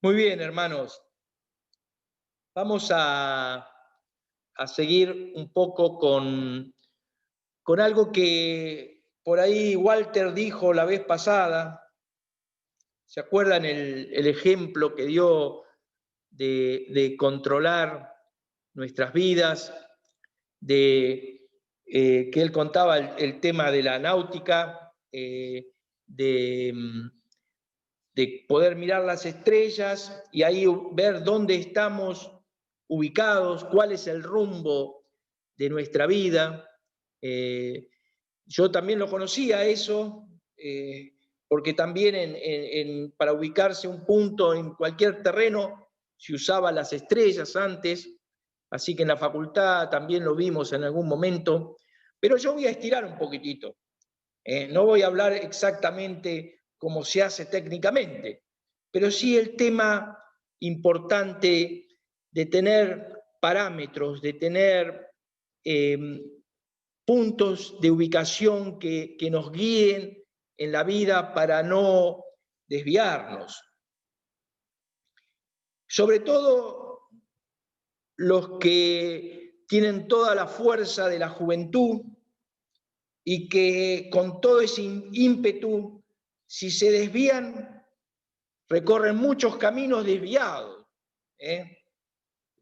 Muy bien, hermanos. Vamos a seguir un poco con algo que por ahí Walter dijo la vez pasada. ¿Se acuerdan el ejemplo que dio de controlar nuestras vidas? Que él contaba el tema de la náutica, de poder mirar las estrellas y ahí ver dónde estamos ubicados, cuál es el rumbo de nuestra vida. Yo también lo conocía eso, porque también para ubicarse un punto en cualquier terreno se usaban las estrellas antes, así que en la facultad también lo vimos en algún momento, pero yo voy a estirar un poquitito. No voy a hablar exactamente cómo se hace técnicamente, pero sí el tema importante de tener parámetros, de tener puntos de ubicación que nos guíen en la vida para no desviarnos. Sobre todo los que tienen toda la fuerza de la juventud y que con todo ese ímpetu, si se desvían, recorren muchos caminos desviados.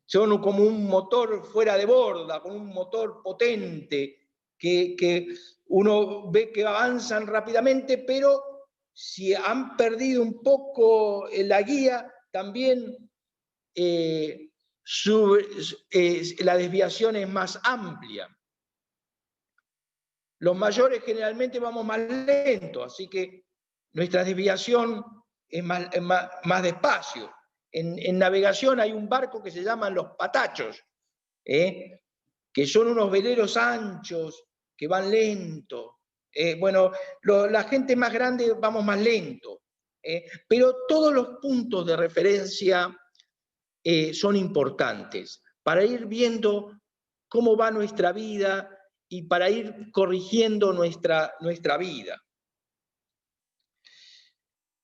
Son como un motor fuera de borda, como un motor potente, que uno ve que avanzan rápidamente, pero si han perdido un poco la guía, también la desviación es más amplia. Los mayores generalmente vamos más lento, así que nuestra desviación es más despacio. En navegación hay un barco que se llaman los patachos, que son unos veleros anchos que van lento. Bueno, la gente más grande vamos más lento, pero todos los puntos de referencia son importantes para ir viendo cómo va nuestra vida y para ir corrigiendo nuestra vida.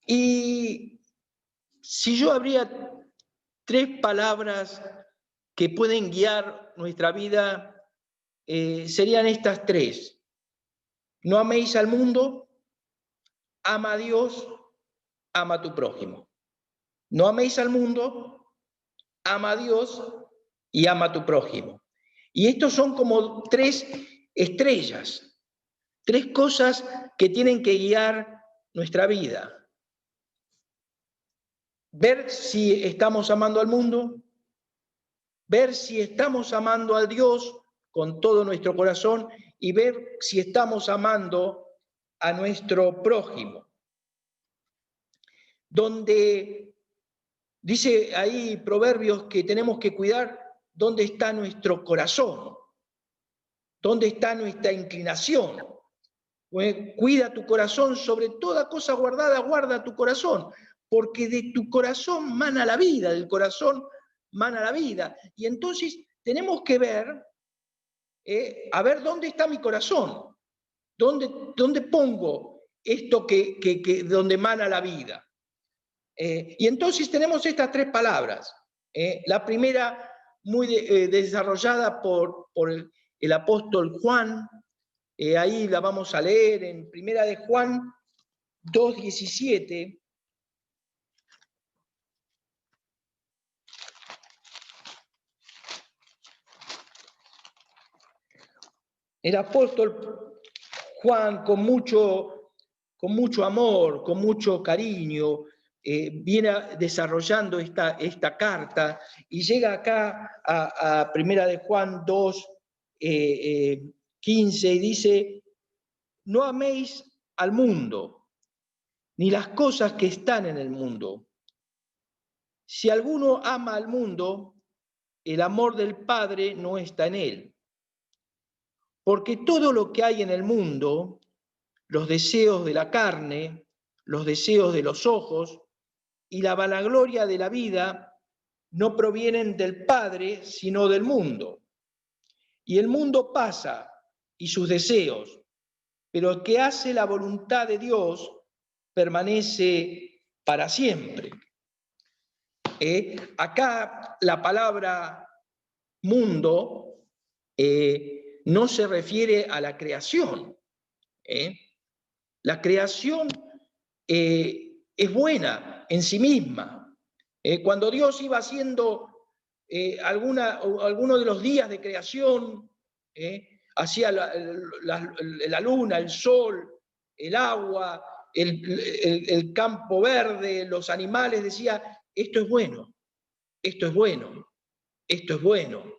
Y si yo habría 3 palabras que pueden guiar nuestra vida, serían estas 3. No améis al mundo, ama a Dios, ama a tu prójimo. No améis al mundo, ama a Dios y ama a tu prójimo. Y estos son como 3 estrellas, 3 cosas que tienen que guiar nuestra vida. Ver si estamos amando al mundo, ver si estamos amando a Dios con todo nuestro corazón y ver si estamos amando a nuestro prójimo. Donde dice ahí Proverbios que tenemos que cuidar dónde está nuestro corazón, dónde está nuestra inclinación. Cuida tu corazón, sobre toda cosa guardada, guarda tu corazón, porque de tu corazón mana la vida, del corazón mana la vida. Y entonces tenemos que ver, a ver dónde está mi corazón, dónde pongo esto donde mana la vida. Y entonces tenemos estas 3 palabras. La primera, muy desarrollada por el apóstol Juan. Ahí la vamos a leer en Primera de Juan 2:17. El apóstol Juan, con mucho amor, con mucho cariño, viene desarrollando esta carta y llega acá a Primera de Juan 2:15 y dice: no améis al mundo, ni las cosas que están en el mundo. Si alguno ama al mundo, el amor del Padre no está en él. Porque todo lo que hay en el mundo, los deseos de la carne, los deseos de los ojos y la vanagloria de la vida, no provienen del Padre, sino del mundo. Y el mundo pasa y sus deseos, pero el que hace la voluntad de Dios permanece para siempre. Acá la palabra mundo no se refiere a la creación. La creación es buena en sí misma. Cuando Dios iba haciendo alguno de los días de creación, hacía la luna, el sol, el agua, el campo verde, los animales, decía, esto es bueno, esto es bueno, esto es bueno.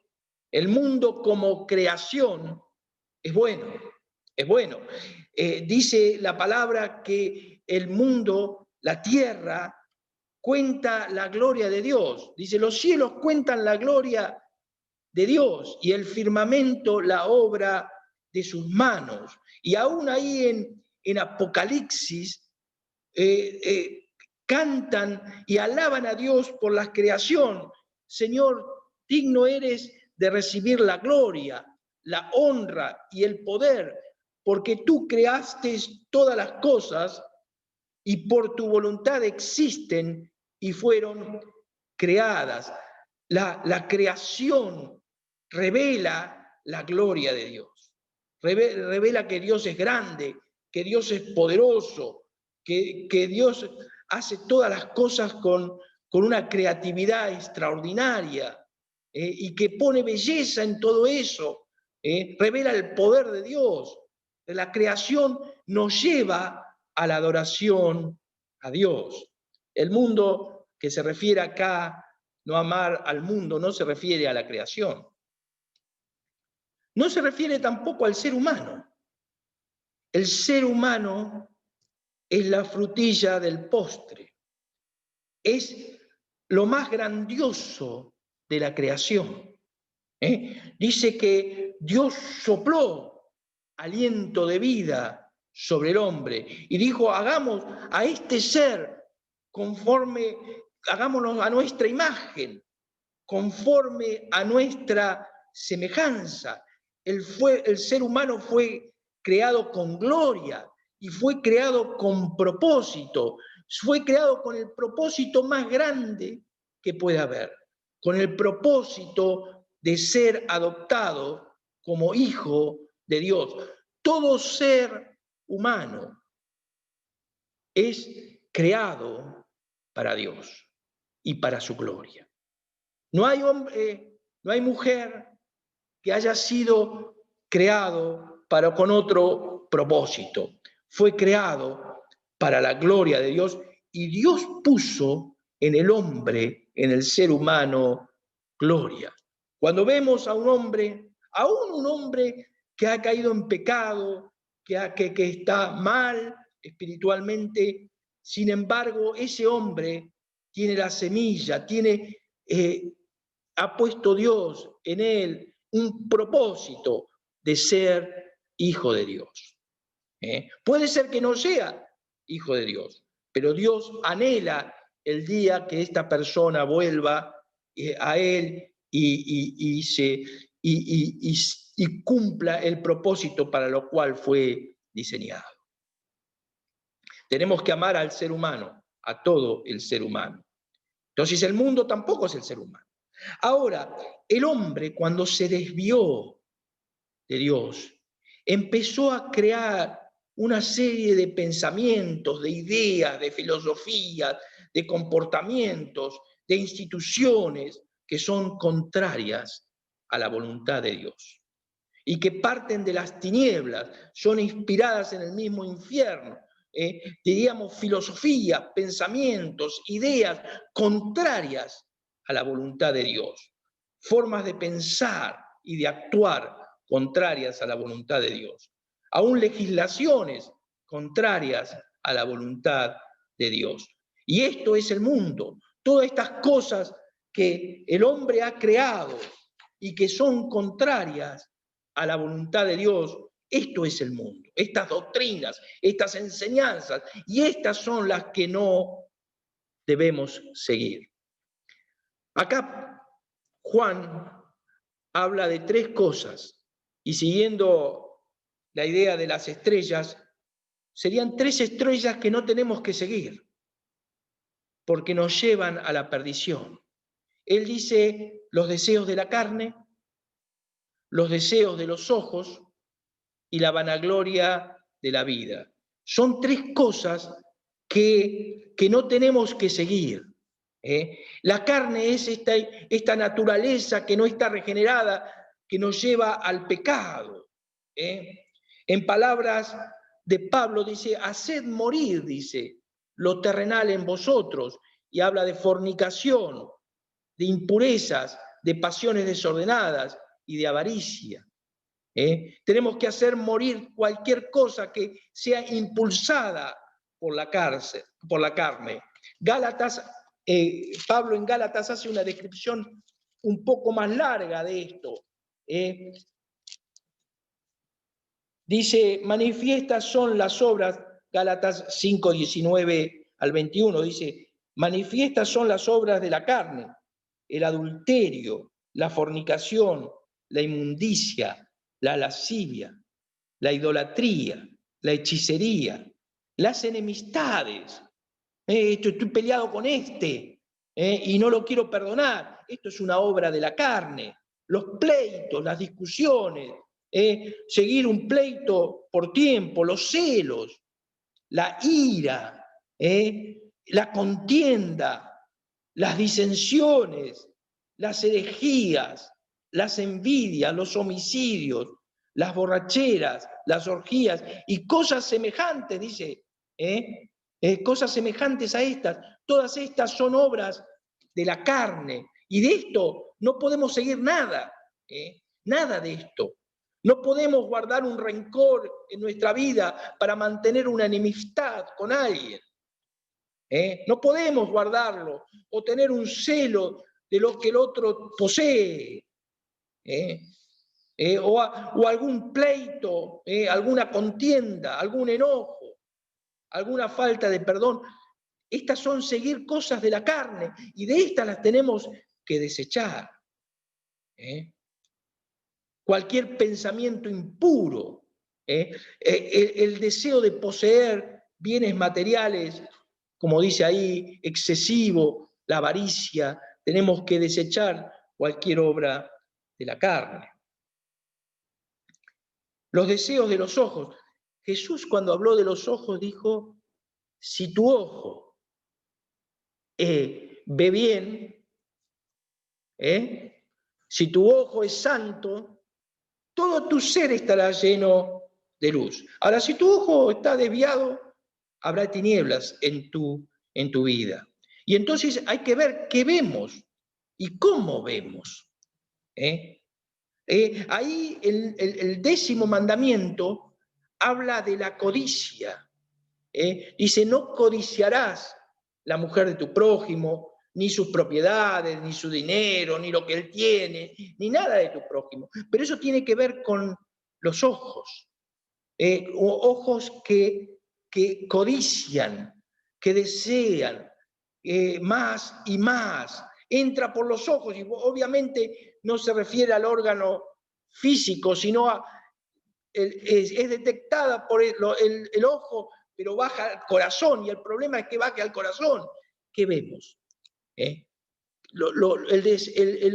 El mundo como creación es bueno, es bueno. Dice la palabra que el mundo, la tierra, cuenta la gloria de Dios. Dice, los cielos cuentan la gloria de Dios y el firmamento la obra de sus manos. Y aún ahí en Apocalipsis cantan y alaban a Dios por la creación. Señor, digno eres de recibir la gloria, la honra y el poder, porque tú creaste todas las cosas y por tu voluntad existen y fueron creadas. La creación revela la gloria de Dios. Revela que Dios es grande, que Dios es poderoso, que Dios hace todas las cosas con una creatividad extraordinaria y que pone belleza en todo eso. Revela el poder de Dios. La creación nos lleva a la adoración a Dios. El mundo que se refiere acá, no amar al mundo, no se refiere a la creación. No se refiere tampoco al ser humano. El ser humano es la frutilla del postre. Es lo más grandioso de la creación. Dice que Dios sopló aliento de vida sobre el hombre y dijo, hagamos a este ser conforme, hagámonos a nuestra imagen, conforme a nuestra semejanza. El ser humano fue creado con gloria y fue creado con propósito. Fue creado con el propósito más grande que puede haber, con el propósito de ser adoptado como hijo de Dios. Todo ser humano es creado para Dios y para su gloria. No hay hombre, no hay mujer que haya sido creado con otro propósito. Fue creado para la gloria de Dios y Dios puso en el hombre, en el ser humano, gloria. Cuando vemos a un hombre, aún un hombre que ha caído en pecado, que está mal espiritualmente, sin embargo, ese hombre tiene la semilla, ha puesto Dios en él un propósito de ser hijo de Dios. Puede ser que no sea hijo de Dios, pero Dios anhela el día que esta persona vuelva a él y cumpla el propósito para lo cual fue diseñado. Tenemos que amar al ser humano, a todo el ser humano. Entonces el mundo tampoco es el ser humano. Ahora, el hombre cuando se desvió de Dios, empezó a crear una serie de pensamientos, de ideas, de filosofías, de comportamientos, de instituciones que son contrarias a la voluntad de Dios y que parten de las tinieblas, son inspiradas en el mismo infierno. Diríamos filosofías, pensamientos, ideas contrarias a la voluntad de Dios, formas de pensar y de actuar contrarias a la voluntad de Dios, aún legislaciones contrarias a la voluntad de Dios. Y esto es el mundo, todas estas cosas que el hombre ha creado y que son contrarias a la voluntad de Dios, esto es el mundo, estas doctrinas, estas enseñanzas, y estas son las que no debemos seguir. Acá Juan habla de tres cosas, y siguiendo la idea de las estrellas, serían tres estrellas que no tenemos que seguir. porque nos llevan a la perdición. Él dice los deseos de la carne, los deseos de los ojos y la vanagloria de la vida. Son tres cosas que no tenemos que seguir. La carne es esta naturaleza que no está regenerada, que nos lleva al pecado. En palabras de Pablo dice, haced morir, dice, lo terrenal en vosotros, y habla de fornicación, de impurezas, de pasiones desordenadas y de avaricia. Tenemos que hacer morir cualquier cosa que sea impulsada por la carne. Pablo en Gálatas hace una descripción un poco más larga de esto. Dice, manifiestas son las obras, Gálatas 5, 19 al 21, dice, manifiestas son las obras de la carne, el adulterio, la fornicación, la inmundicia, la lascivia, la idolatría, la hechicería, las enemistades. Estoy peleado con y no lo quiero perdonar. Esto es una obra de la carne. Los pleitos, las discusiones, seguir un pleito por tiempo, los celos, la ira, la contienda, las disensiones, las herejías, las envidias, los homicidios, las borracheras, las orgías y cosas semejantes, dice, cosas semejantes a estas. Todas estas son obras de la carne y de esto no podemos seguir nada, nada de esto. No podemos guardar un rencor en nuestra vida para mantener una enemistad con alguien. No podemos guardarlo o tener un celo de lo que el otro posee. O algún pleito, alguna contienda, algún enojo, alguna falta de perdón. Estas son seguir cosas de la carne y de estas las tenemos que desechar. Cualquier pensamiento impuro, el deseo de poseer bienes materiales, como dice ahí, excesivo, la avaricia, tenemos que desechar cualquier obra de la carne. Los deseos de los ojos. Jesús cuando habló de los ojos dijo, si tu ojo ve bien, si tu ojo es santo, todo tu ser estará lleno de luz. Ahora, si tu ojo está desviado, habrá tinieblas en tu vida. Y entonces hay que ver qué vemos y cómo vemos. Ahí el 10º mandamiento habla de la codicia. Dice, no codiciarás la mujer de tu prójimo, ni sus propiedades, ni su dinero, ni lo que él tiene, ni nada de tu prójimo. Pero eso tiene que ver con los ojos. Ojos que codician, que desean más y más. Entra por los ojos y obviamente no se refiere al órgano físico, sino es detectada por el ojo, pero baja al corazón, y el problema es que baje al corazón. ¿Qué vemos? El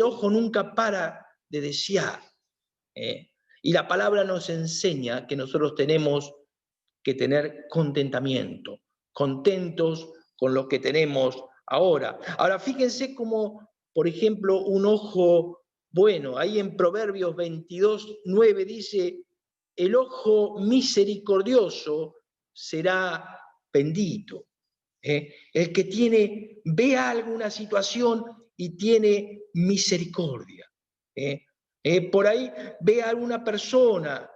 ojo nunca para de desear. Y la palabra nos enseña que nosotros tenemos que tener contentamiento, contentos con lo que tenemos ahora. Ahora, fíjense cómo, por ejemplo, un ojo bueno, ahí en Proverbios 22:9 dice, el ojo misericordioso será bendito. El que ve alguna situación y tiene misericordia. Por ahí ve a alguna persona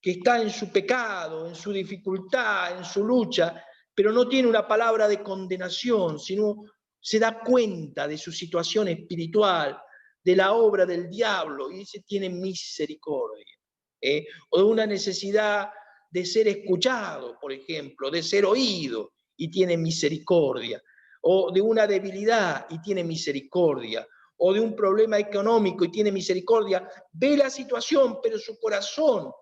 que está en su pecado, en su dificultad, en su lucha, pero no tiene una palabra de condenación, sino se da cuenta de su situación espiritual, de la obra del diablo, y dice, tiene misericordia. O de una necesidad de ser escuchado, por ejemplo, de ser oído, y tiene misericordia. O de una debilidad y tiene misericordia. O de un problema económico y tiene misericordia. Ve la situación, pero su corazón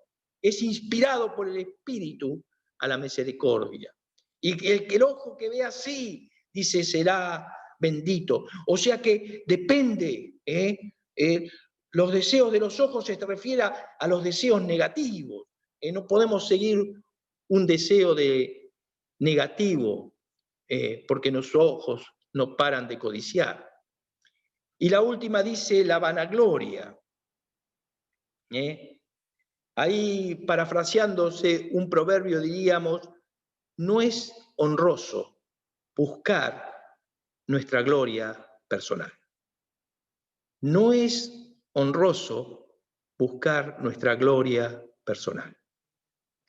es inspirado por el Espíritu a la misericordia. Y el ojo que ve así dice, será bendito. O sea que depende, los deseos de los ojos se refiere a los deseos negativos. No podemos seguir un deseo negativo, porque nuestros ojos no paran de codiciar. Y la última dice la vanagloria. Ahí, parafraseándose un proverbio, diríamos, no es honroso buscar nuestra gloria personal. No es honroso buscar nuestra gloria personal.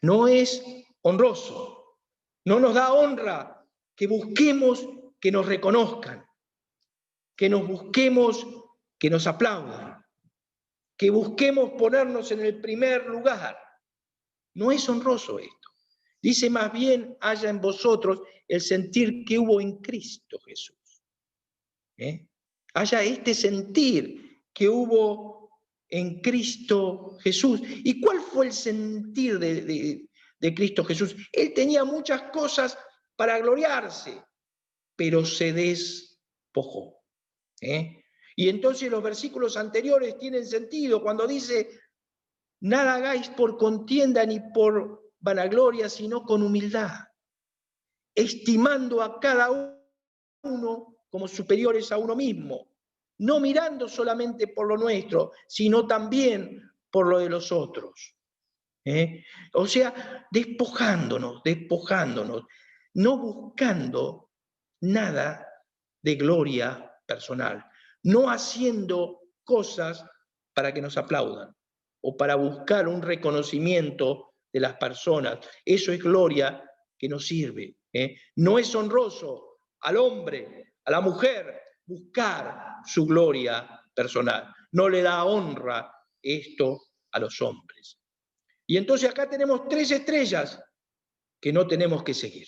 No es honroso, no nos da honra que busquemos que nos reconozcan, que nos busquemos que nos aplaudan, que busquemos ponernos en el primer lugar. No es honroso esto. Dice más bien, haya en vosotros el sentir que hubo en Cristo Jesús. Haya este sentir que hubo en Cristo Jesús. ¿Y cuál fue el sentir de Cristo Jesús? Él tenía muchas cosas para gloriarse, pero se despojó. Y entonces los versículos anteriores tienen sentido cuando dice, nada hagáis por contienda ni por vanagloria, sino con humildad, estimando a cada uno como superiores a uno mismo, no mirando solamente por lo nuestro, sino también por lo de los otros. O sea, despojándonos, no buscando nada de gloria personal, no haciendo cosas para que nos aplaudan o para buscar un reconocimiento de las personas. Eso es gloria que nos sirve. No es honroso al hombre, a la mujer, buscar su gloria personal. No le da honra esto a los hombres. Y entonces acá tenemos 3 estrellas que no tenemos que seguir.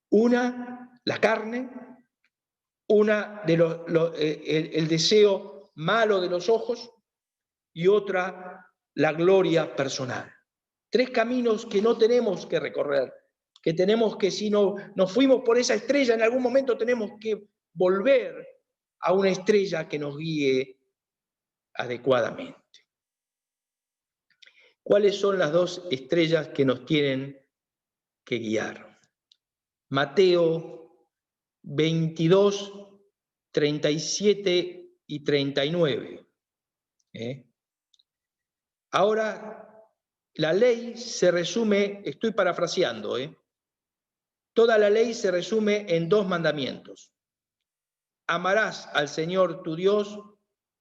Una, la carne; una, el deseo malo de los ojos; y otra, la gloria personal. 3 caminos que no tenemos que recorrer, que tenemos que, si no nos fuimos por esa estrella, en algún momento tenemos que volver a una estrella que nos guíe adecuadamente. ¿Cuáles son las 2 estrellas que nos tienen que guiar? Mateo 22, 37 y 39. Ahora, la ley se resume, estoy parafraseando, toda la ley se resume en 2 mandamientos. Amarás al Señor tu Dios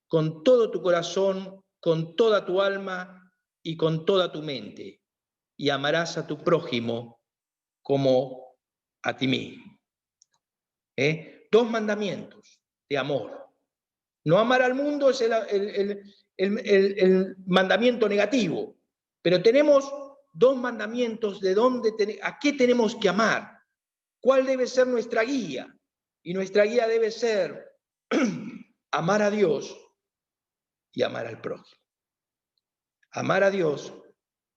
con todo tu corazón, con toda tu alma y con toda tu mente, y amarás a tu prójimo como a ti mismo. 2 mandamientos de amor. No amar al mundo es el mandamiento negativo, pero tenemos 2 mandamientos de a qué tenemos que amar, cuál debe ser nuestra guía. Y nuestra guía debe ser amar a Dios y amar al prójimo. Amar a Dios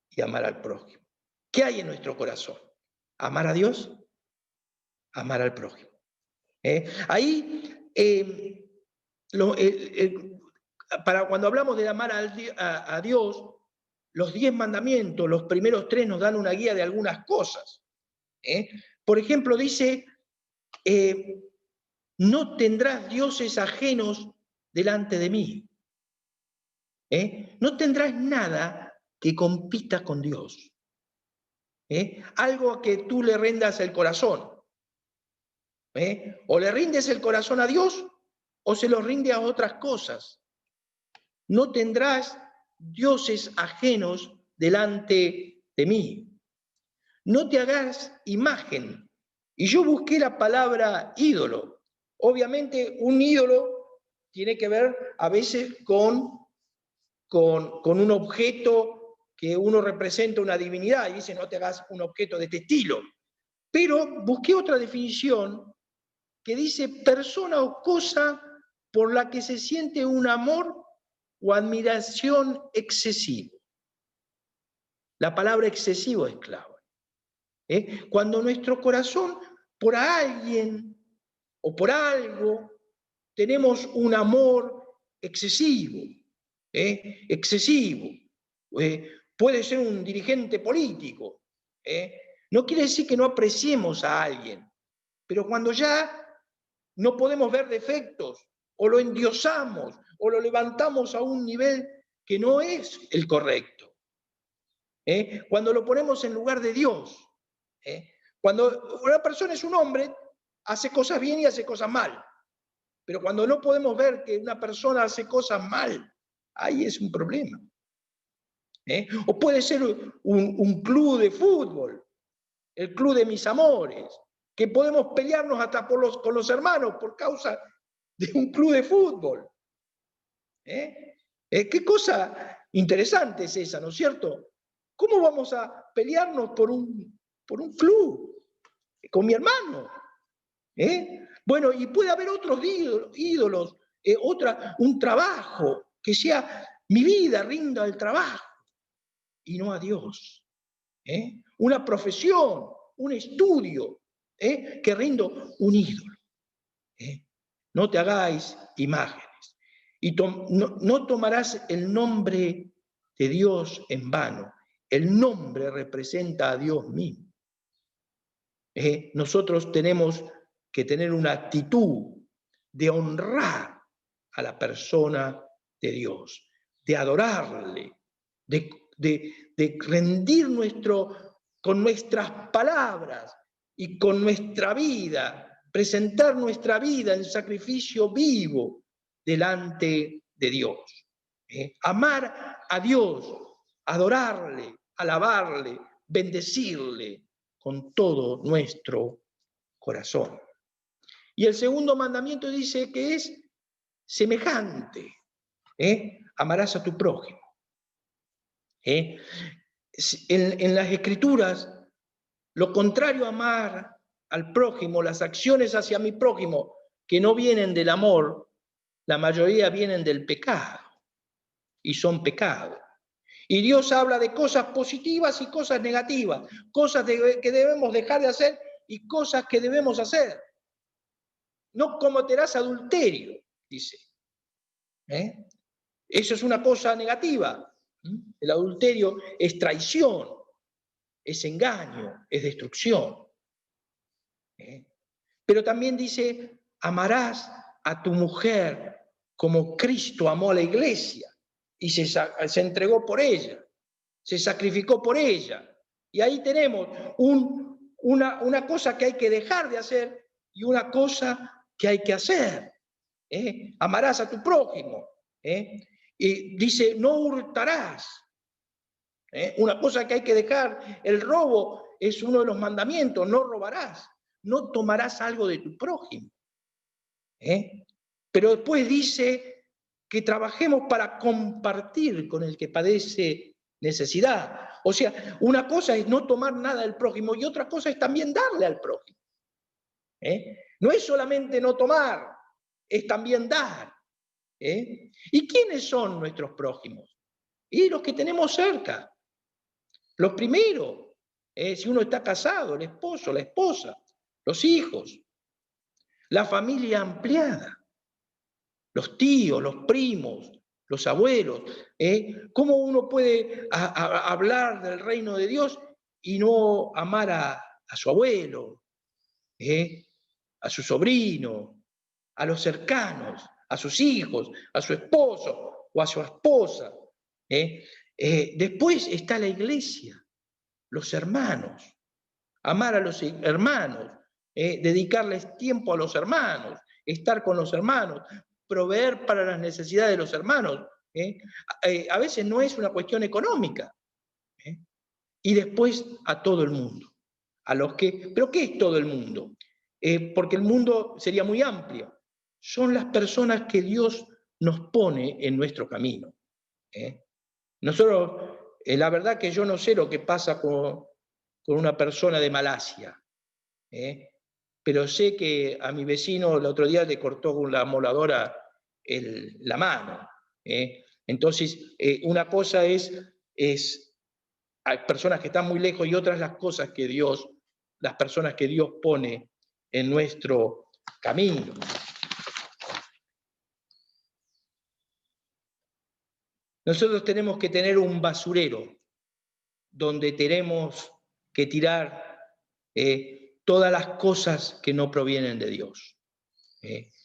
y amar al prójimo. ¿Qué hay en nuestro corazón? Amar a Dios, amar al prójimo. Ahí, para cuando hablamos de amar a Dios, los 10 mandamientos, los primeros 3 nos dan una guía de algunas cosas. Por ejemplo, dice, no tendrás dioses ajenos delante de mí. No tendrás nada que compita con Dios. Algo a que tú le rindas el corazón. O le rindes el corazón a Dios o se lo rinde a otras cosas. No tendrás dioses ajenos delante de mí. No te hagas imagen. Y yo busqué la palabra ídolo. Obviamente un ídolo tiene que ver a veces con un objeto que uno representa una divinidad y dice no te hagas un objeto de este estilo. Pero busqué otra definición que dice persona o cosa por la que se siente un amor o admiración excesivo. La palabra excesivo es clave. Cuando nuestro corazón por alguien o por algo tenemos un amor excesivo, excesivo. Puede ser un dirigente político. No quiere decir que no apreciemos a alguien, pero cuando ya no podemos ver defectos, o lo endiosamos, o lo levantamos a un nivel que no es el correcto. Cuando lo ponemos en lugar de Dios. Cuando una persona es un hombre, hace cosas bien y hace cosas mal. Pero cuando no podemos ver que una persona hace cosas mal, ahí es un problema. O puede ser un club de fútbol, el club de mis amores, que podemos pelearnos hasta con los hermanos por causa de un club de fútbol. Qué cosa interesante es esa, ¿no es cierto? ¿Cómo vamos a pelearnos por un club con mi hermano? Bueno, y puede haber otros ídolos, un trabajo, que sea mi vida rinda al trabajo y no a Dios. Una profesión, un estudio, que rindo un ídolo. No te hagáis imágenes. Y no tomarás el nombre de Dios en vano. El nombre representa a Dios mismo. Nosotros tenemos que tener una actitud de honrar a la persona de Dios, de adorarle, de rendir con nuestras palabras y con nuestra vida, presentar nuestra vida en sacrificio vivo delante de Dios. Amar a Dios, adorarle, alabarle, bendecirle con todo nuestro corazón. Y el segundo mandamiento dice que es semejante. Amarás a tu prójimo. En las Escrituras, lo contrario a amar al prójimo, las acciones hacia mi prójimo que no vienen del amor, la mayoría vienen del pecado y son pecados. Y Dios habla de cosas positivas y cosas negativas, cosas que debemos dejar de hacer y cosas que debemos hacer. No cometerás adulterio, dice. Eso es una cosa negativa. El adulterio es traición, es engaño, es destrucción. Pero también dice, amarás a tu mujer como Cristo amó a la iglesia y se entregó por ella, se sacrificó por ella. Y ahí tenemos una cosa que hay que dejar de hacer y una cosa que hay que hacer. Amarás a tu prójimo. Y dice, no hurtarás. Una cosa que hay que dejar, el robo es uno de los mandamientos, no robarás, no tomarás algo de tu prójimo. Pero después dice que trabajemos para compartir con el que padece necesidad. O sea, una cosa es no tomar nada del prójimo y otra cosa es también darle al prójimo. No es solamente no tomar, es también dar. ¿Y quiénes son nuestros prójimos? Y los que tenemos cerca. Los primeros, si uno está casado, el esposo, la esposa, los hijos, la familia ampliada, los tíos, los primos, los abuelos. ¿Cómo uno puede hablar del reino de Dios y no amar a su abuelo, a su sobrino, a los cercanos, a sus hijos, a su esposo o a su esposa? Después está la iglesia, los hermanos, amar a los hermanos, dedicarles tiempo a los hermanos, estar con los hermanos, proveer para las necesidades de los hermanos. A veces no es una cuestión económica. Y después a todo el mundo. ¿Pero qué es todo el mundo? Porque el mundo sería muy amplio. Son las personas que Dios nos pone en nuestro camino. Nosotros, la verdad que yo no sé lo que pasa con una persona de Malasia, pero sé que a mi vecino el otro día le cortó con la moladora la mano. Entonces, una cosa es hay personas que están muy lejos y otras las personas que Dios pone en nuestro camino. Nosotros tenemos que tener un basurero donde tenemos que tirar todas las cosas que no provienen de Dios.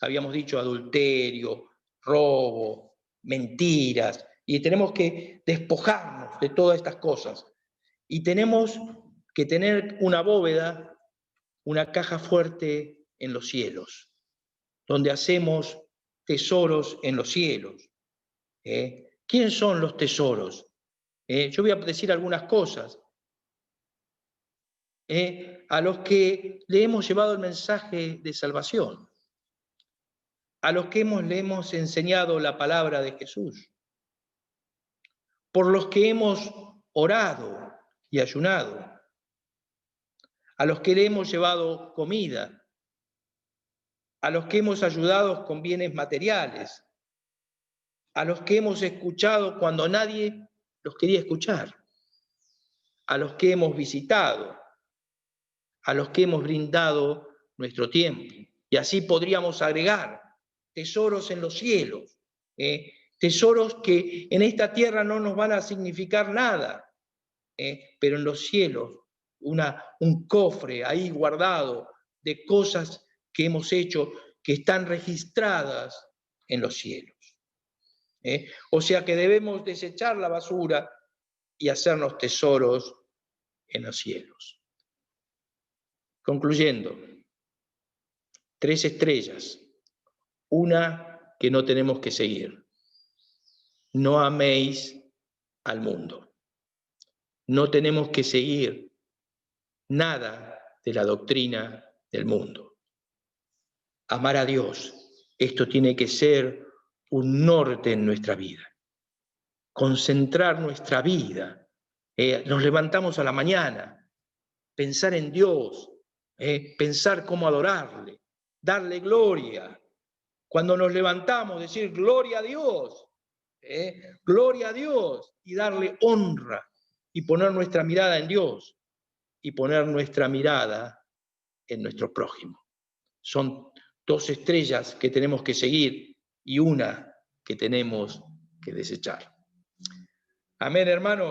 Habíamos dicho adulterio, robo, mentiras, y tenemos que despojarnos de todas estas cosas. Y tenemos que tener una bóveda, una caja fuerte en los cielos, donde hacemos tesoros en los cielos. ¿Quiénes son los tesoros? Yo voy a decir algunas cosas. A los que le hemos llevado el mensaje de salvación, a los que le hemos enseñado la palabra de Jesús, por los que hemos orado y ayunado, a los que le hemos llevado comida, a los que hemos ayudado con bienes materiales, a los que hemos escuchado cuando nadie los quería escuchar, a los que hemos visitado, a los que hemos brindado nuestro tiempo. Y así podríamos agregar tesoros en los cielos, tesoros que en esta tierra no nos van a significar nada, pero en los cielos un cofre ahí guardado de cosas que hemos hecho que están registradas en los cielos. O sea que debemos desechar la basura y hacernos tesoros en los cielos. Concluyendo, 3 estrellas. Una que no tenemos que seguir. No améis al mundo. No tenemos que seguir nada de la doctrina del mundo. Amar a Dios. Esto tiene que ser un norte en nuestra vida. Concentrar nuestra vida. Nos levantamos a la mañana. Pensar en Dios. Pensar cómo adorarle. Darle gloria. Cuando nos levantamos, decir gloria a Dios. Gloria a Dios. Y darle honra. Y poner nuestra mirada en Dios. Y poner nuestra mirada en nuestro prójimo. Son 2 estrellas que tenemos que seguir y una que tenemos que desechar. Amén, hermanos.